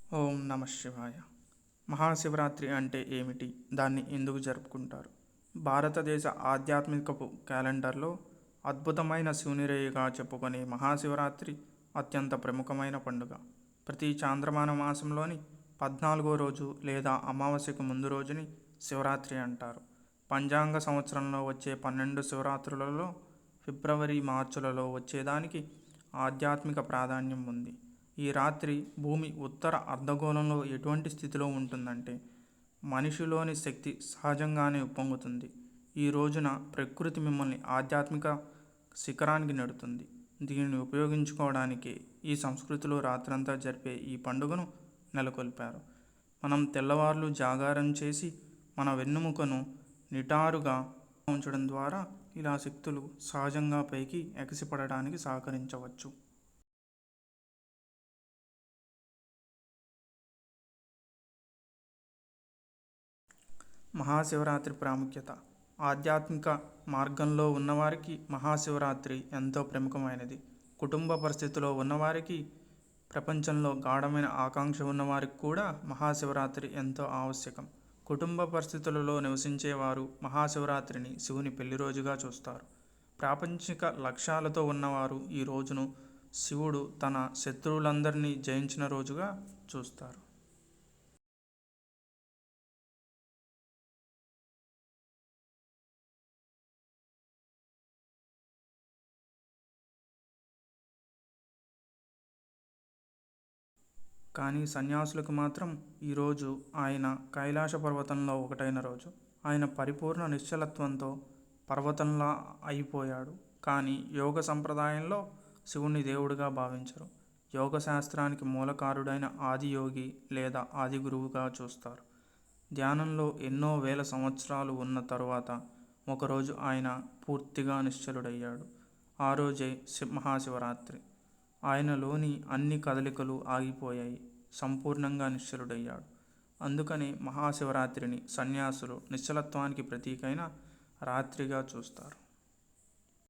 ఓం నమ శివాయ. మహాశివరాత్రి అంటే ఏమిటి? దాన్ని ఎందుకు జరుపుకుంటారు? భారతదేశ ఆధ్యాత్మికపు క్యాలెండర్లో అద్భుతమైన శివునిరేయిగా చెప్పుకునే మహాశివరాత్రి అత్యంత ప్రముఖమైన పండుగ. ప్రతి చాంద్రమాన మాసంలోని 14వ రోజు లేదా అమావాస్యకు ముందు రోజుని శివరాత్రి అంటారు. పంచాంగ సంవత్సరంలో వచ్చే 12 శివరాత్రులలో ఫిబ్రవరి, మార్చులలో వచ్చేదానికి ఆధ్యాత్మిక ప్రాధాన్యం ఉంది. ఈ రాత్రి భూమి ఉత్తర అర్ధగోళంలో ఎటువంటి స్థితిలో ఉంటుందంటే మనిషిలోని శక్తి సహజంగానే ఉప్పొంగుతుంది. ఈ రోజున ప్రకృతి మిమ్మల్ని ఆధ్యాత్మిక శిఖరానికి నెడుతుంది. దీనిని ఉపయోగించుకోవడానికి ఈ సంస్కృతిలో రాత్రంతా జరిపే ఈ పండుగను నెలకొల్పారు. మనం తెల్లవార్లు జాగారం చేసి మన వెన్నెముకను నిటారుగా ఉంచడం ద్వారా ఇలా శక్తులు సహజంగా పైకి ఎగసిపడడానికి సహకరించవచ్చు. మహాశివరాత్రి ప్రాముఖ్యత. ఆధ్యాత్మిక మార్గంలో ఉన్నవారికి మహాశివరాత్రి ఎంతో ప్రముఖమైనది. కుటుంబ పరిస్థితిలో ఉన్నవారికి, ప్రపంచంలో గాఢమైన ఆకాంక్ష ఉన్నవారికి కూడా మహాశివరాత్రి ఎంతో ఆవశ్యకం. కుటుంబ పరిస్థితులలో నివసించేవారు మహాశివరాత్రిని శివుని పెళ్లి రోజుగా చూస్తారు. ప్రాపంచిక లక్ష్యాలతో ఉన్నవారు ఈ రోజును శివుడు తన శత్రువులందరినీ జయించిన రోజుగా చూస్తారు. కానీ సన్యాసులకు మాత్రం ఈరోజు ఆయన కైలాస పర్వతంలో ఒకటైన రోజు. ఆయన పరిపూర్ణ నిశ్చలత్వంతో పర్వతంలా అయిపోయాడు. కానీ యోగ సంప్రదాయంలో శివుణ్ణి దేవుడిగా భావించరు. యోగ శాస్త్రానికి మూలకారుడైన ఆదియోగి లేదా ఆది గురువుగా చూస్తారు. ధ్యానంలో ఎన్నో వేల సంవత్సరాలు ఉన్న తరువాత ఒకరోజు ఆయన పూర్తిగా నిశ్చలుడయ్యాడు. ఆ రోజే మహాశివరాత్రి. ఆయనలోని అన్ని కదలికలు ఆగిపోయాయి. సంపూర్ణంగా నిశ్చలుడయ్యాడు. అందుకనే మహాశివరాత్రిని సన్యాసులు నిశ్చలత్వానికి ప్రతీకైన రాత్రిగా చూస్తారు.